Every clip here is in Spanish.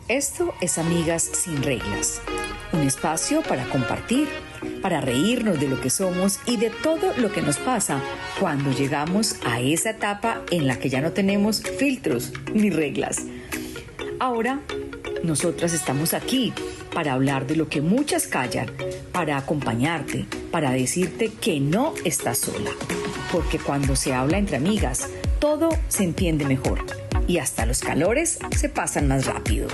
Esto es Amigas sin Reglas, un espacio para compartir, para reírnos de lo que somos y de todo lo que nos pasa cuando llegamos a esa etapa en la que ya no tenemos filtros ni reglas. Ahora, nosotras estamos aquí para hablar de lo que muchas callan, para acompañarte, para decirte que no estás sola. Porque cuando se habla entre amigas, todo se entiende mejor y hasta los calores se pasan más rápido.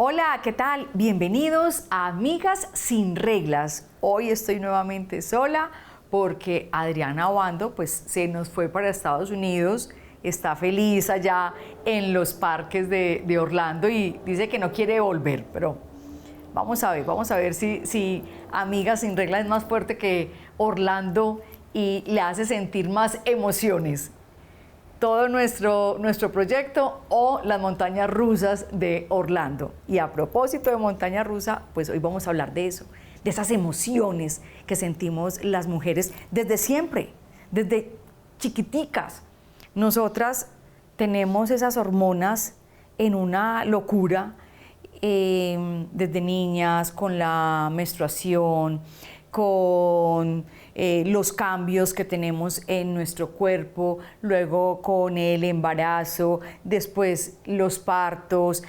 Hola, ¿qué tal? Bienvenidos a Amigas sin Reglas. Hoy estoy nuevamente sola porque Adriana Obando pues se nos fue para Estados Unidos, está feliz allá en los parques de Orlando y dice que no quiere volver, pero vamos a ver si Amigas sin Reglas es más fuerte que Orlando y le hace sentir más emociones. Todo nuestro proyecto o las montañas rusas de Orlando. Y a propósito de montaña rusa, pues hoy vamos a hablar de eso, de esas emociones que sentimos las mujeres desde siempre, desde chiquiticas. Nosotras tenemos esas hormonas en una locura desde niñas, con la menstruación, con los cambios que tenemos en nuestro cuerpo, luego con el embarazo, después los partos,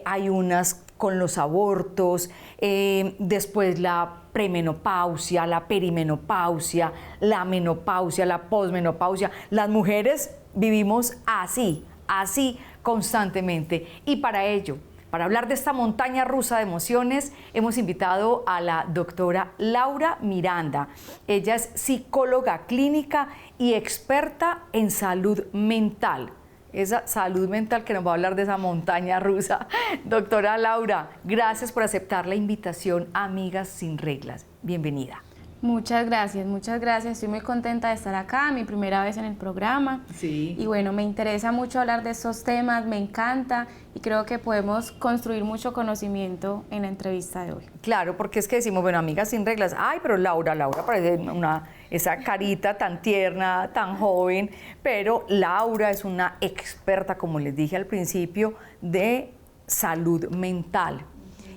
hay unas con los abortos, después la premenopausia, la perimenopausia, la menopausia, la posmenopausia. Las mujeres vivimos así constantemente y para ello, para hablar de esta montaña rusa de emociones, hemos invitado a la doctora Laura Miranda. Ella es psicóloga clínica y experta en salud mental. Esa salud mental que nos va a hablar de esa montaña rusa. Doctora Laura, gracias por aceptar la invitación a Amigas sin Reglas. Bienvenida. Muchas gracias. Estoy muy contenta de estar acá, mi primera vez en el programa. Sí. Y bueno, me interesa mucho hablar de estos temas, me encanta y creo que podemos construir mucho conocimiento en la entrevista de hoy. Claro, porque es que decimos, bueno, Amigas sin Reglas, ay, pero Laura parece esa carita tan tierna, tan joven, pero Laura es una experta, como les dije al principio, de salud mental.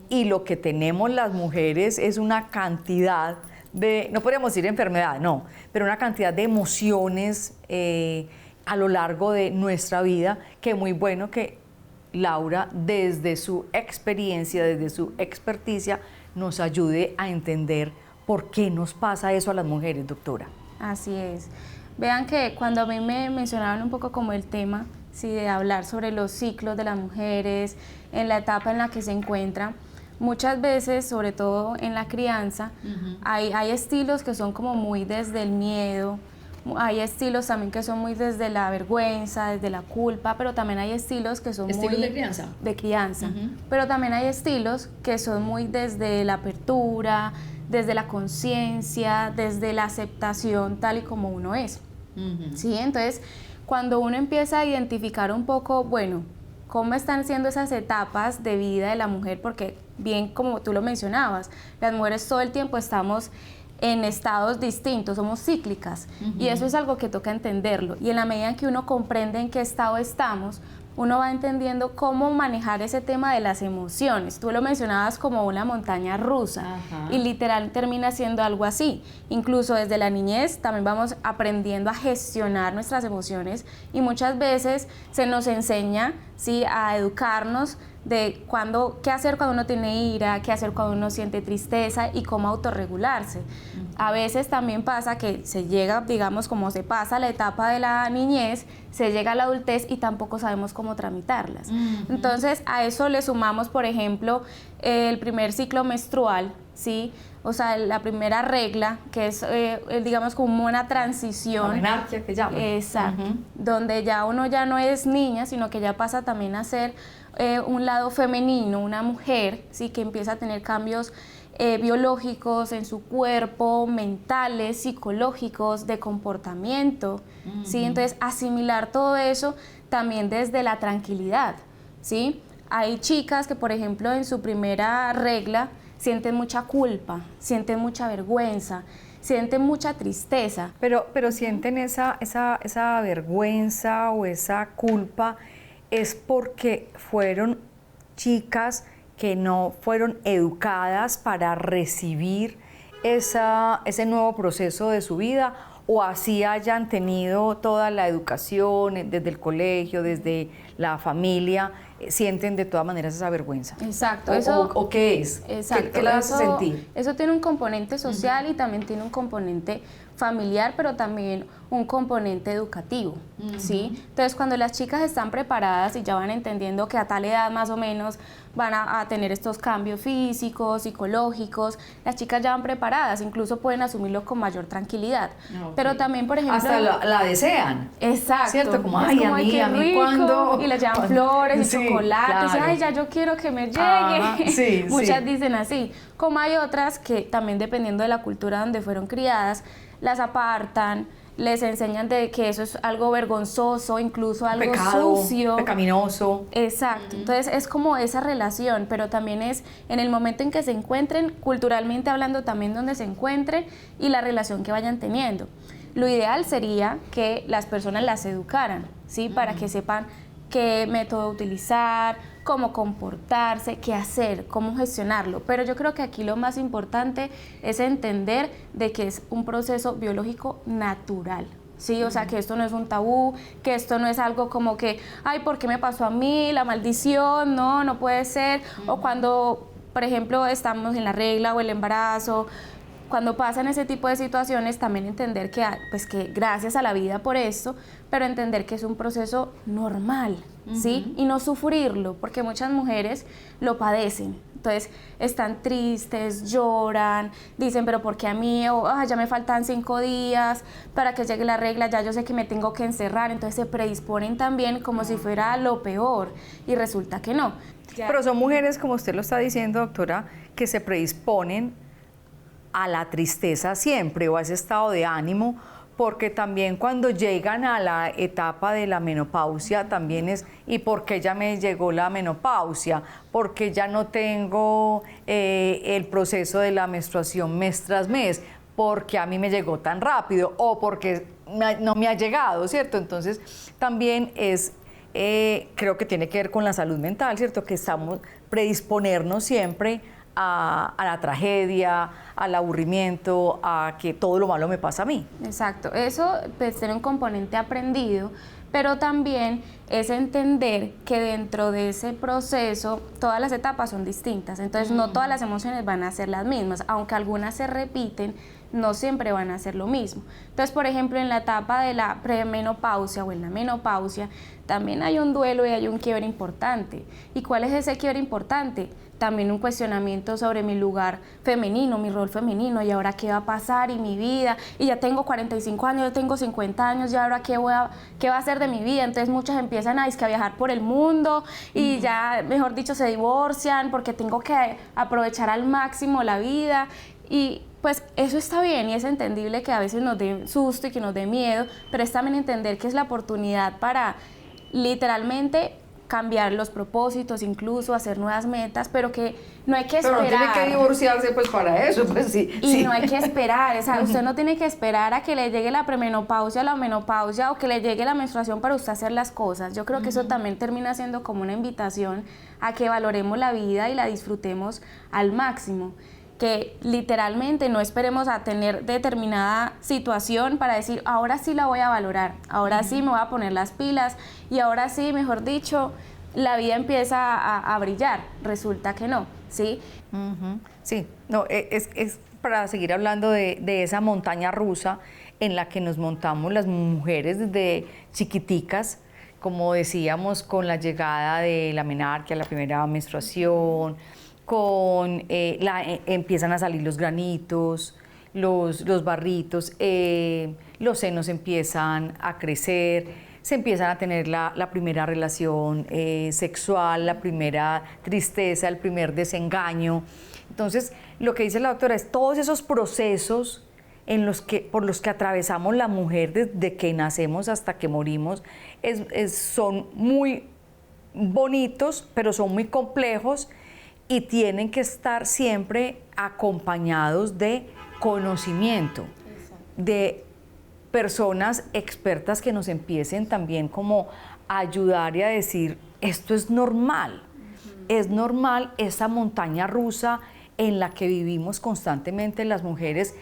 Y lo que tenemos las mujeres es una cantidad no podríamos decir enfermedad, no, pero una cantidad de emociones a lo largo de nuestra vida, que es muy bueno que Laura, desde su experiencia, desde su experticia, nos ayude a entender por qué nos pasa eso a las mujeres, doctora. Así es. Vean que cuando a mí me mencionaban un poco como el tema, sí, de hablar sobre los ciclos de las mujeres, en la etapa en la que se encuentran, muchas veces, sobre todo en la crianza, hay estilos que son como muy desde el miedo, hay estilos también que son muy desde la vergüenza, desde la culpa, pero también hay estilos que son ¿Estilos muy de crianza? Pero también hay estilos que son muy desde la apertura, desde la conciencia, desde la aceptación tal y como uno es. ¿Sí? Entonces, cuando uno empieza a identificar un poco, bueno, cómo están siendo esas etapas de vida de la mujer, porque bien como tú lo mencionabas, las mujeres todo el tiempo estamos en estados distintos, somos cíclicas, y eso es algo que toca entenderlo, y en la medida en que uno comprende en qué estado estamos, uno va entendiendo cómo manejar ese tema de las emociones. Tú lo mencionabas como una montaña rusa. Y literal termina siendo algo así. Incluso desde la niñez también vamos aprendiendo a gestionar nuestras emociones y muchas veces se nos enseña, ¿sí?, a educarnos de qué hacer cuando uno tiene ira, qué hacer cuando uno siente tristeza y cómo autorregularse. A veces también pasa que se llega, digamos, como se pasa la etapa de la niñez, se llega a la adultez y tampoco sabemos cómo tramitarlas. Entonces, a eso le sumamos, por ejemplo, el primer ciclo menstrual, ¿sí? O sea, la primera regla, que es, digamos, como una transición. La menarquia que llaman. Exacto. Donde ya uno ya no es niña, sino que ya pasa también a ser un lado femenino, una mujer, ¿sí?, que empieza a tener cambios biológicos en su cuerpo, mentales, psicológicos, de comportamiento, ¿sí? Entonces, asimilar todo eso también desde la tranquilidad, ¿sí? Hay chicas que, por ejemplo, en su primera regla sienten mucha culpa, sienten mucha vergüenza, sienten mucha tristeza. Pero sienten esa vergüenza o esa culpa, es porque fueron chicas que no fueron educadas para recibir ese nuevo proceso de su vida, o así hayan tenido toda la educación desde el colegio, desde la familia, sienten de todas maneras esa vergüenza. Exacto. ¿O qué es? Exacto. ¿Qué la hace sentir? Eso tiene un componente social y también tiene un componente familiar, pero también un componente educativo, ¿sí? Entonces, cuando las chicas están preparadas y ya van entendiendo que a tal edad más o menos van a tener estos cambios físicos, psicológicos, las chicas ya van preparadas, incluso pueden asumirlo con mayor tranquilidad. Okay. Pero también, por ejemplo... Hasta la desean. Exacto. ¿Cierto? Como, ay, a mí, ¿cuándo? Y les llevan flores y chocolates, claro. Ay, ya yo quiero que me llegue. Ajá, sí, Muchas dicen así. Como hay otras que también, dependiendo de la cultura donde fueron criadas, las apartan, les enseñan de que eso es algo vergonzoso, incluso algo sucio. Pecaminoso. Exacto. Entonces es como esa relación, pero también es en el momento en que se encuentren, culturalmente hablando también donde se encuentren y la relación que vayan teniendo. Lo ideal sería que las personas las educaran, ¿sí? Para que sepan qué método utilizar, cómo comportarse, qué hacer, cómo gestionarlo. Pero yo creo que aquí lo más importante es entender de que es un proceso biológico natural, ¿sí? O sea, que esto no es un tabú, que esto no es algo como que, ay, ¿por qué me pasó a mí? La maldición, no puede ser. O cuando, por ejemplo, estamos en la regla o el embarazo, cuando pasan ese tipo de situaciones, también entender que, pues, que gracias a la vida por esto, pero entender que es un proceso normal, ¿sí? Y no sufrirlo, porque muchas mujeres lo padecen. Entonces, están tristes, lloran, dicen, pero ¿por qué a mí? O, ya me faltan 5 días para que llegue la regla, ya yo sé que me tengo que encerrar. Entonces, se predisponen también como si fuera lo peor, y resulta que no. Pero son mujeres, como usted lo está diciendo, doctora, que se predisponen a la tristeza siempre, o a ese estado de ánimo, porque también cuando llegan a la etapa de la menopausia también es, ¿y por qué ya me llegó la menopausia? Porque ya no tengo el proceso de la menstruación mes tras mes, porque a mí me llegó tan rápido, o porque no me ha llegado, ¿cierto? Entonces también es, creo que tiene que ver con la salud mental, ¿cierto? Que estamos predisponernos siempre a la tragedia, al aburrimiento, a que todo lo malo me pasa a mí. Exacto, eso pues tiene un componente aprendido, pero también es entender que dentro de ese proceso todas las etapas son distintas, entonces no todas las emociones van a ser las mismas, aunque algunas se repiten, no siempre van a ser lo mismo. Entonces, por ejemplo, en la etapa de la premenopausia o en la menopausia, también hay un duelo y hay un quiebre importante. ¿Y cuál es ese quiebre importante? También un cuestionamiento sobre mi lugar femenino, mi rol femenino, y ahora qué va a pasar y mi vida, y ya tengo 45 años, ya tengo 50 años, y ahora qué va a ser de mi vida. Entonces muchas empiezan a viajar por el mundo y ya, mejor dicho, se divorcian porque tengo que aprovechar al máximo la vida. Y pues eso está bien y es entendible que a veces nos dé susto y que nos dé miedo, pero es también entender que es la oportunidad para literalmente cambiar los propósitos, incluso hacer nuevas metas, pero que no hay que esperar. Pero no tiene que divorciarse pues para eso, pues sí. Y sí. No hay que esperar, o sea, usted no tiene que esperar a que le llegue la premenopausia, la menopausia o que le llegue la menstruación para usted hacer las cosas. Yo creo que eso también termina siendo como una invitación a que valoremos la vida y la disfrutemos al máximo. Que literalmente no esperemos a tener determinada situación para decir, ahora sí la voy a valorar, ahora sí me voy a poner las pilas y ahora sí, mejor dicho, la vida empieza a brillar. Resulta que no, ¿sí? Sí, no, es para seguir hablando de esa montaña rusa en la que nos montamos las mujeres desde chiquiticas, como decíamos, con la llegada de la menarquia, la primera menstruación, empiezan a salir los granitos, los barritos, los senos empiezan a crecer, se empiezan a tener la primera relación sexual, la primera tristeza, el primer desengaño. Entonces, lo que dice la doctora es todos esos procesos por los que atravesamos la mujer desde que nacemos hasta que morimos, son muy bonitos, pero son muy complejos, y tienen que estar siempre acompañados de conocimiento, de personas expertas que nos empiecen también como a ayudar y a decir, esto es normal. Es normal esa montaña rusa en la que vivimos constantemente las mujeres,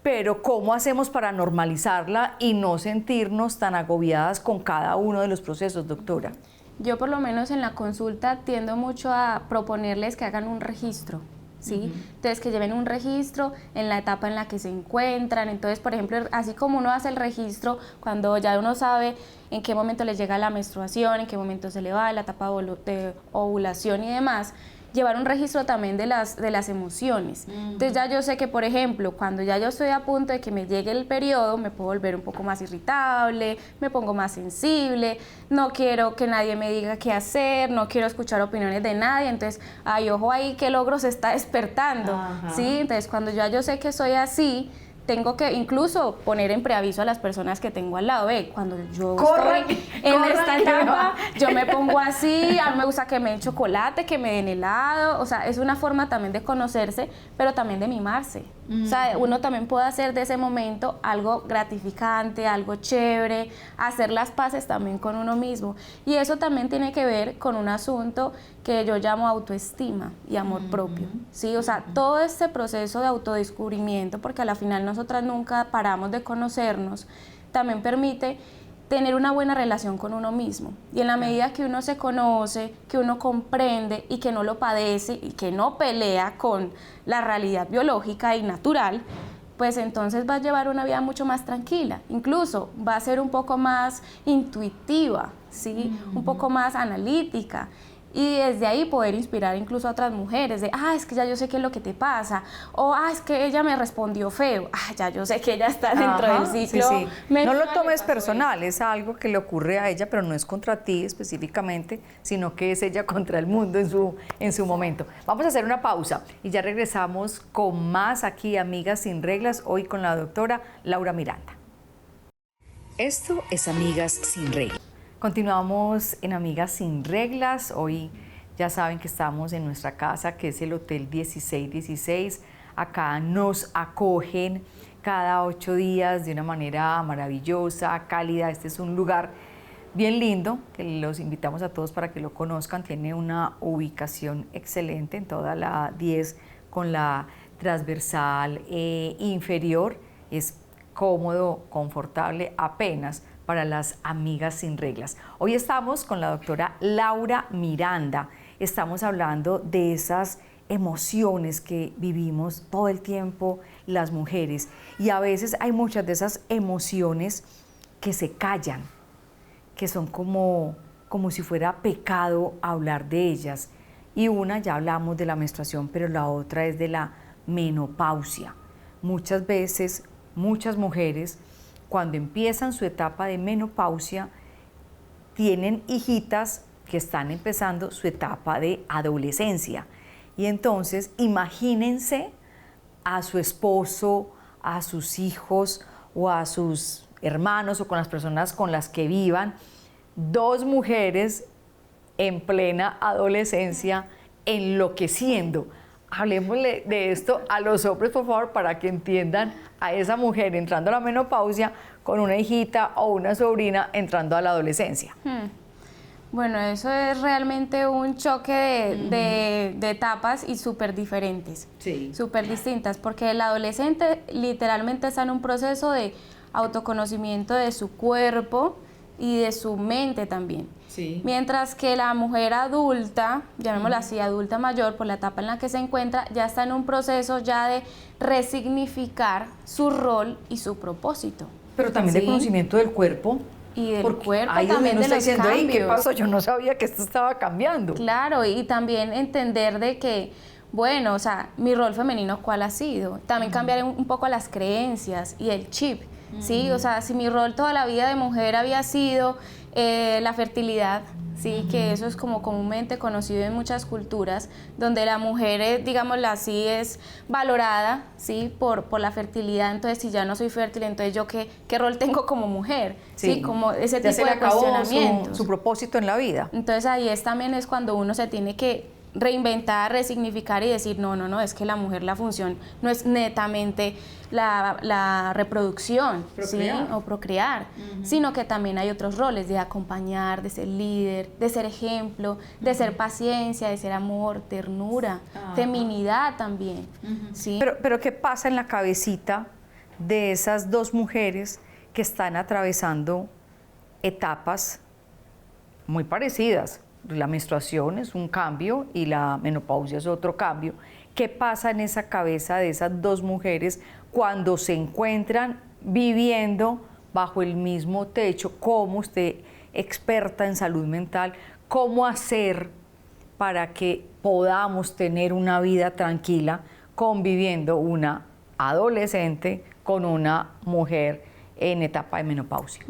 pero ¿cómo hacemos para normalizarla y no sentirnos tan agobiadas con cada uno de los procesos, doctora? Yo por lo menos en la consulta tiendo mucho a proponerles que hagan un registro, ¿sí? Entonces que lleven un registro en la etapa en la que se encuentran. Entonces, por ejemplo, así como uno hace el registro cuando ya uno sabe en qué momento les llega la menstruación, en qué momento se le va, la etapa de ovulación y demás, llevar un registro también de las emociones. Entonces ya yo sé que, por ejemplo, cuando ya yo estoy a punto de que me llegue el periodo, me puedo volver un poco más irritable, me pongo más sensible, no quiero que nadie me diga qué hacer, no quiero escuchar opiniones de nadie, entonces, ay, ojo ahí, qué logro se está despertando, ¿sí? Entonces, cuando ya yo sé que soy así, tengo que incluso poner en preaviso a las personas que tengo al lado. Cuando yo estoy en esta etapa, yo me pongo así, a mí me gusta que me den chocolate, que me den helado, o sea, es una forma también de conocerse, pero también de mimarse. O sea, uno también puede hacer de ese momento algo gratificante, algo chévere, hacer las paces también con uno mismo. Y eso también tiene que ver con un asunto que yo llamo autoestima y amor propio, ¿sí? O sea, todo este proceso de autodescubrimiento, porque a la final nosotras nunca paramos de conocernos, también permite tener una buena relación con uno mismo. Y en la medida que uno se conoce, que uno comprende y que no lo padece y que no pelea con la realidad biológica y natural, pues entonces va a llevar una vida mucho más tranquila. Incluso va a ser un poco más intuitiva, ¿sí? Un poco más analítica. Y desde ahí poder inspirar incluso a otras mujeres de, es que ya yo sé qué es lo que te pasa, o es que ella me respondió feo, ya yo sé que ella está dentro del ciclo. Sí, sí. No lo tomes personal, es algo que le ocurre a ella, pero no es contra ti específicamente, sino que es ella contra el mundo en su momento. Vamos a hacer una pausa y ya regresamos con más aquí, Amigas Sin Reglas, hoy con la doctora Laura Miranda. Esto es Amigas Sin Reglas. Continuamos en Amigas Sin Reglas. Hoy ya saben que estamos en nuestra casa, que es el Hotel 1616. Acá nos acogen cada 8 días de una manera maravillosa, cálida. Este es un lugar bien lindo, que los invitamos a todos para que lo conozcan. Tiene una ubicación excelente en toda la 10 con la transversal inferior. Es cómodo, confortable, apenas para las Amigas Sin Reglas. Hoy estamos con la doctora Laura Miranda. Estamos hablando de esas emociones que vivimos todo el tiempo las mujeres, y a veces hay muchas de esas emociones que se callan, que son como si fuera pecado hablar de ellas. Y una, ya hablamos de la menstruación, pero la otra es de la menopausia. Muchas veces, muchas mujeres, cuando empiezan su etapa de menopausia, tienen hijitas que están empezando su etapa de adolescencia. Y entonces, imagínense a su esposo, a sus hijos o a sus hermanos o con las personas con las que vivan, 2 mujeres en plena adolescencia enloqueciendo. Hablemosle de esto a los hombres, por favor, para que entiendan a esa mujer entrando a la menopausia con una hijita o una sobrina entrando a la adolescencia. Bueno, eso es realmente un choque de etapas y súper diferentes, súper distintas, porque el adolescente literalmente está en un proceso de autoconocimiento de su cuerpo y de su mente también. Mientras que la mujer adulta, llamémosla así, adulta mayor, por la etapa en la que se encuentra, ya está en un proceso ya de resignificar su rol y su propósito. Pero también de conocimiento del cuerpo. Y del cuerpo también, de los cambios. ¿Qué pasó? Yo no sabía que esto estaba cambiando. Claro, y también entender de que, bueno, o sea, mi rol femenino, ¿cuál ha sido? También cambiar un poco las creencias y el chip, ¿sí? O sea, si mi rol toda la vida de mujer había sido la fertilidad, ¿sí? Que eso es como comúnmente conocido en muchas culturas, donde la mujer, digámoslo así, es valorada, ¿sí? Por la fertilidad. Entonces, si ya no soy fértil, entonces yo ¿qué rol tengo como mujer? ¿Sí? Como ese tipo de cuestionamientos. Su propósito en la vida. Entonces, ahí también es cuando uno se tiene que reinventar, resignificar y decir, no, es que la mujer, la función no es netamente la reproducción, ¿sí? O procrear, sino que también hay otros roles de acompañar, de ser líder, de ser ejemplo, de ser paciencia, de ser amor, ternura, feminidad también, ¿sí? Pero ¿qué pasa en la cabecita de esas dos mujeres que están atravesando etapas muy parecidas? La menstruación es un cambio y la menopausia es otro cambio. ¿Qué pasa en esa cabeza de esas dos mujeres cuando se encuentran viviendo bajo el mismo techo? ¿Cómo usted, experta en salud mental, cómo hacer para que podamos tener una vida tranquila conviviendo una adolescente con una mujer en etapa de menopausia?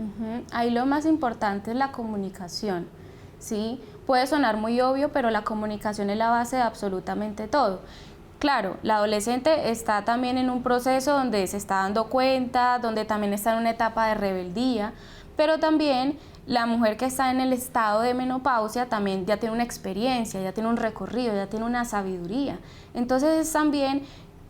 Ahí lo más importante es la comunicación, ¿sí? Puede sonar muy obvio, pero la comunicación es la base de absolutamente todo. Claro, la adolescente está también en un proceso donde se está dando cuenta, donde también está en una etapa de rebeldía, pero también la mujer que está en el estado de menopausia también ya tiene una experiencia, ya tiene un recorrido, ya tiene una sabiduría. Entonces es también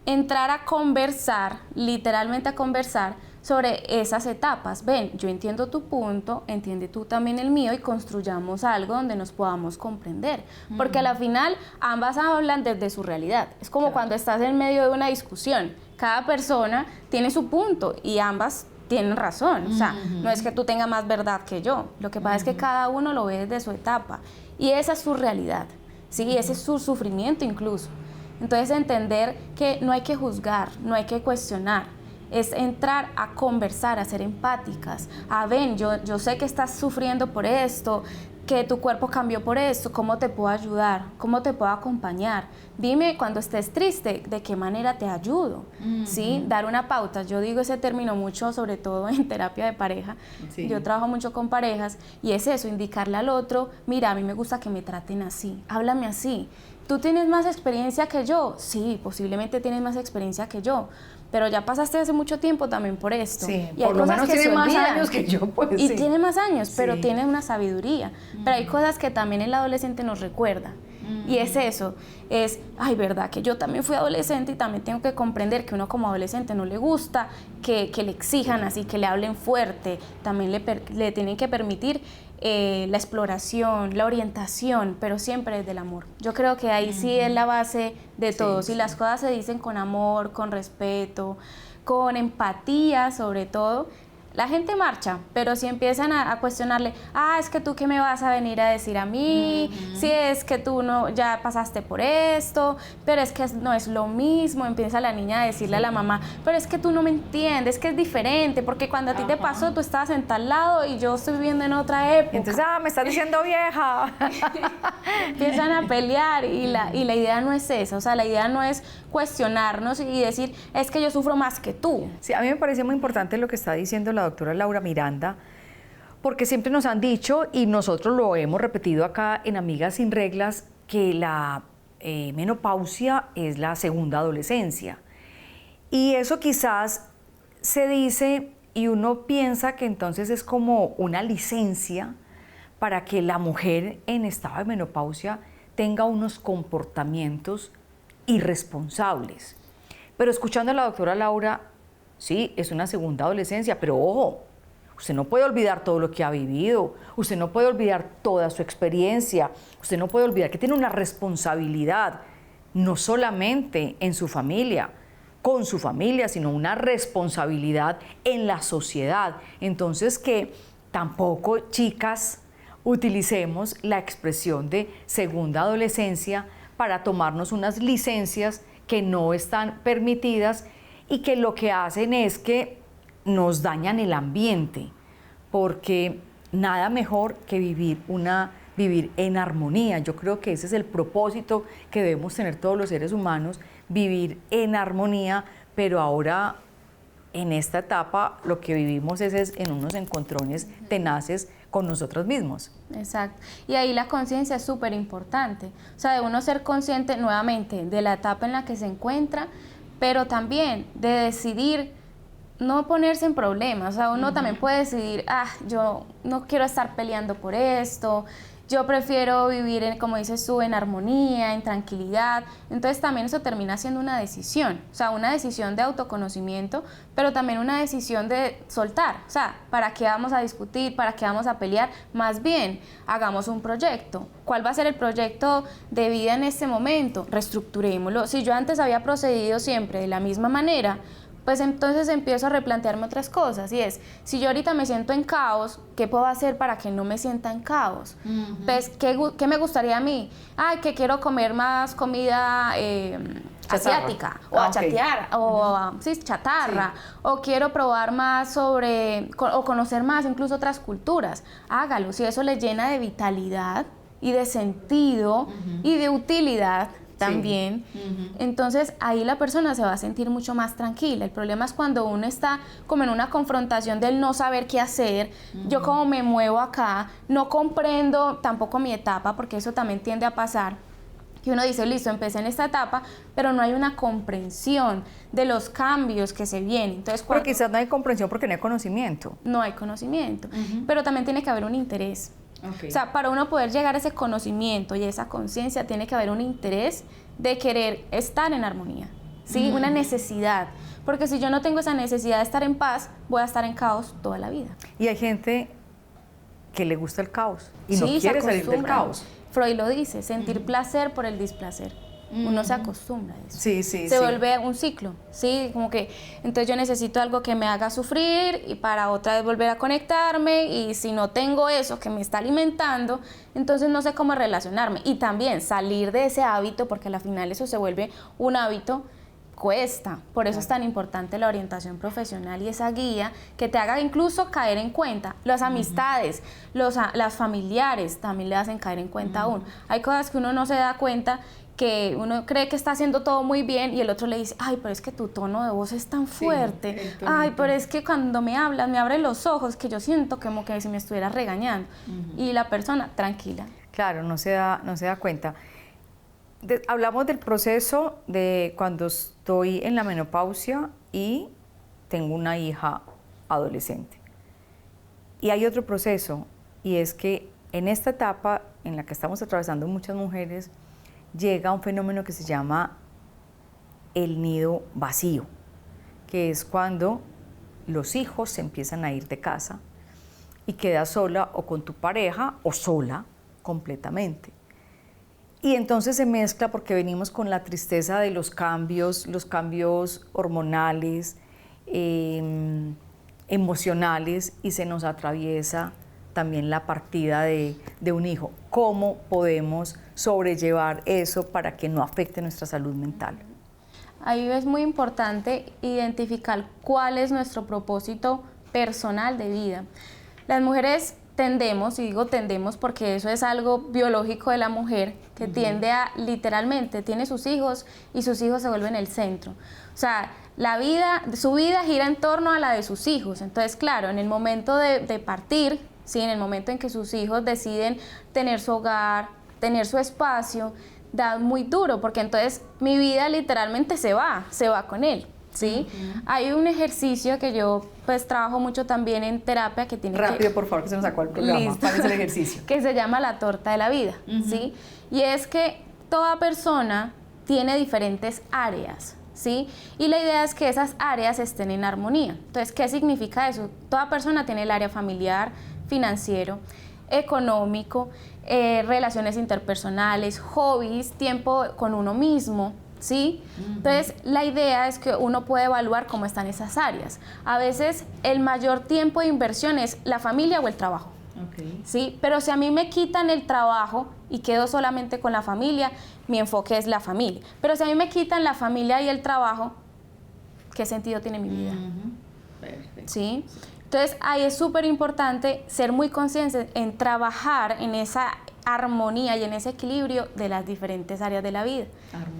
entrar a conversar, literalmente a conversar sobre esas etapas. Ven, yo entiendo tu punto, entiende tú también el mío y construyamos algo donde nos podamos comprender. Porque a la final ambas hablan desde su realidad. Es como cuando estás en medio de una discusión. Cada persona tiene su punto y ambas tienen razón. O sea, no es que tú tengas más verdad que yo. Lo que pasa es que cada uno lo ve desde su etapa. Y esa es su realidad, ¿sí? Ese es su sufrimiento incluso. Entonces entender que no hay que juzgar, no hay que cuestionar, es entrar a conversar, a ser empáticas, a ven, yo sé que estás sufriendo por esto, que tu cuerpo cambió por esto, ¿cómo te puedo ayudar? ¿Cómo te puedo acompañar? Dime cuando estés triste, ¿de qué manera te ayudo? ¿Sí? Dar una pauta. Yo digo ese término mucho, sobre todo en terapia de pareja. Sí. Yo trabajo mucho con parejas y es eso, indicarle al otro, mira, a mí me gusta que me traten así, háblame así. ¿Tú tienes más experiencia que yo? Sí, posiblemente tienes más experiencia que yo, pero ya pasaste hace mucho tiempo también por esto. Sí, y hay por lo cosas menos que tiene se más olvidan. años que yo, pues. Y sí. tiene más años, pero Sí. tiene una sabiduría. Pero hay cosas que también el adolescente nos recuerda. Y es eso, es, ay, verdad, que yo también fui adolescente y también tengo que comprender que uno como adolescente no le gusta que le exijan así, que le hablen fuerte. También le tienen que permitir la exploración, la orientación, pero siempre desde el amor. Yo creo que ahí sí es la base de todo. Si las cosas se dicen con amor, con respeto, con empatía sobre todo, la gente marcha, pero si empiezan a cuestionarle, es que tú qué me vas a venir a decir a mí, si es que tú no ya pasaste por esto, pero es que no es lo mismo, empieza la niña a decirle a la mamá, pero es que tú no me entiendes, que es diferente, porque cuando a ti te pasó, tú estabas en tal lado y yo estoy viviendo en otra época. Entonces, me estás diciendo vieja. Empiezan a pelear y la idea no es esa, o sea, la idea no es cuestionarnos y decir, es que yo sufro más que tú. Sí, a mí me parece muy importante lo que está diciendo la doctora Laura Miranda, porque siempre nos han dicho, y nosotros lo hemos repetido acá en Amigas Sin Reglas, que la menopausia es la segunda adolescencia. Y eso quizás se dice y uno piensa que entonces es como una licencia para que la mujer en estado de menopausia tenga unos comportamientos irresponsables. Pero escuchando a la doctora Laura, sí, es una segunda adolescencia, pero ojo, usted no puede olvidar todo lo que ha vivido, usted no puede olvidar toda su experiencia, usted no puede olvidar que tiene una responsabilidad, no solamente en su familia, con su familia, sino una responsabilidad en la sociedad. Entonces que tampoco, chicas, utilicemos la expresión de segunda adolescencia para tomarnos unas licencias que no están permitidas y que lo que hacen es que nos dañan el ambiente, porque nada mejor que vivir en armonía. Yo creo que ese es el propósito que debemos tener todos los seres humanos, vivir en armonía, pero ahora en esta etapa lo que vivimos es en unos encontrones tenaces con nosotros mismos. Exacto. Y ahí la conciencia es súper importante. O sea, de uno ser consciente nuevamente de la etapa en la que se encuentra, pero también de decidir no ponerse en problemas. O sea, uno también puede decidir, yo no quiero estar peleando por esto, yo prefiero vivir, como dices tú, en armonía, en tranquilidad. Entonces también eso termina siendo una decisión, o sea, una decisión de autoconocimiento, pero también una decisión de soltar. O sea, ¿para qué vamos a discutir? ¿Para qué vamos a pelear? Más bien, hagamos un proyecto. ¿Cuál va a ser el proyecto de vida en este momento? Reestructurémoslo. Si yo antes había procedido siempre de la misma manera, pues entonces empiezo a replantearme otras cosas, y es, si yo ahorita me siento en caos, ¿qué puedo hacer para que no me sienta en caos? Pues, ¿qué me gustaría a mí? Ay, que quiero comer más comida asiática, o a chatear, o sí, chatarra, o quiero probar más o conocer más incluso otras culturas. Hágalo, si eso le llena de vitalidad y de sentido y de utilidad también, entonces ahí la persona se va a sentir mucho más tranquila. El problema es cuando uno está como en una confrontación del no saber qué hacer, yo como me muevo acá, no comprendo tampoco mi etapa, porque eso también tiende a pasar, que uno dice, listo, empecé en esta etapa, pero no hay una comprensión de los cambios que se vienen. Entonces, pero quizás no hay comprensión porque no hay conocimiento. No hay conocimiento, pero también tiene que haber un interés. O sea, para uno poder llegar a ese conocimiento y esa conciencia, tiene que haber un interés de querer estar en armonía, ¿sí? Una necesidad, porque si yo no tengo esa necesidad de estar en paz, voy a estar en caos toda la vida. Y hay gente que le gusta el caos y no quiere salir del caos. Freud lo dice, sentir placer por el displacer. Uno se acostumbra a eso. Se vuelve un ciclo, ¿sí? Como que, entonces yo necesito algo que me haga sufrir y para otra vez volver a conectarme, y si no tengo eso que me está alimentando, entonces no sé cómo relacionarme. Y también salir de ese hábito, porque al final eso se vuelve un hábito, cuesta. Por eso es tan importante la orientación profesional y esa guía que te haga incluso caer en cuenta. Las amistades, las familiares también le hacen caer en cuenta aún. Hay cosas que uno no se da cuenta, que uno cree que está haciendo todo muy bien y el otro le dice, ay, pero es que tu tono de voz es tan fuerte, ay, pero es que cuando me hablas me abres los ojos, que yo siento como que si me estuviera regañando. Y la persona, tranquila. Claro, no se da cuenta. Hablamos del proceso de cuando estoy en la menopausia y tengo una hija adolescente. Y hay otro proceso, y es que en esta etapa en la que estamos atravesando muchas mujeres, llega un fenómeno que se llama el nido vacío, que es cuando los hijos se empiezan a ir de casa y quedas sola o con tu pareja o sola completamente. Y entonces se mezcla, porque venimos con la tristeza de los cambios hormonales, emocionales, y se nos atraviesa también la partida de un hijo. ¿Cómo podemos sobrellevar eso para que no afecte nuestra salud mental? Ahí es muy importante identificar cuál es nuestro propósito personal de vida. Las mujeres tendemos, y digo tendemos porque eso es algo biológico de la mujer, que tiende a, literalmente, tiene sus hijos y sus hijos se vuelven el centro. O sea, su vida gira en torno a la de sus hijos. Entonces, claro, en el momento de partir, ¿sí? En el momento en que sus hijos deciden tener su hogar, tener su espacio, da muy duro, porque entonces mi vida literalmente se va con él, ¿sí? Hay un ejercicio que yo pues trabajo mucho también en terapia, que tiene Rápido, por favor, que se nos sacó el programa. Listo. ¿Cuál es el ejercicio? Que se llama la torta de la vida, ¿sí? Y es que toda persona tiene diferentes áreas, ¿sí? Y la idea es que esas áreas estén en armonía. Entonces, ¿qué significa eso? Toda persona tiene el área familiar, financiero, económico, relaciones interpersonales, hobbies, tiempo con uno mismo, ¿sí? Entonces, la idea es que uno puede evaluar cómo están esas áreas. A veces, el mayor tiempo de inversión es la familia o el trabajo, ¿sí? Pero si a mí me quitan el trabajo y quedo solamente con la familia, mi enfoque es la familia. Pero si a mí me quitan la familia y el trabajo, ¿qué sentido tiene mi vida? ¿Sí? Entonces, ahí es súper importante ser muy conscientes en trabajar en esa armonía y en ese equilibrio de las diferentes áreas de la vida.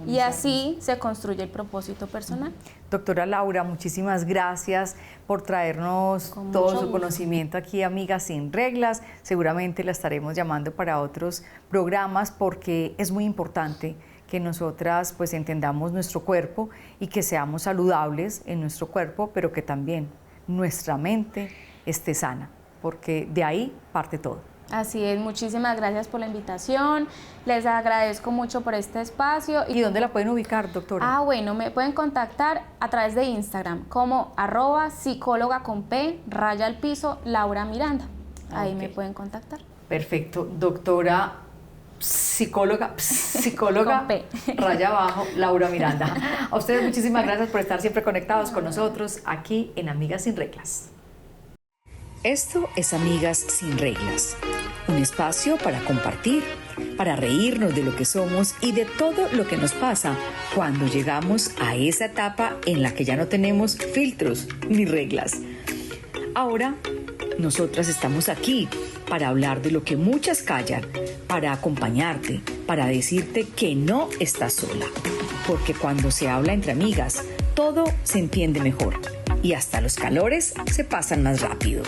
Y así se construye el propósito personal. Doctora Laura, muchísimas gracias por traernos todo su conocimiento aquí, Amigas Sin Reglas. Seguramente la estaremos llamando para otros programas, porque es muy importante que nosotras pues entendamos nuestro cuerpo y que seamos saludables en nuestro cuerpo, pero que también nuestra mente esté sana, porque de ahí parte todo. Así es, muchísimas gracias por la invitación, les agradezco mucho por este espacio. ¿Y dónde la pueden ubicar, doctora? Bueno, me pueden contactar a través de Instagram como @psicóloga con P, Laura Miranda. Ahí me pueden contactar. Perfecto, doctora psicóloga Laura Miranda. A ustedes muchísimas gracias por estar siempre conectados con nosotros aquí en Amigas Sin Reglas. Esto es Amigas Sin Reglas, un espacio para compartir, para reírnos de lo que somos y de todo lo que nos pasa cuando llegamos a esa etapa en la que ya no tenemos filtros ni reglas. Ahora, nosotras estamos aquí para hablar de lo que muchas callan, para acompañarte, para decirte que no estás sola. Porque cuando se habla entre amigas, todo se entiende mejor y hasta los calores se pasan más rápido.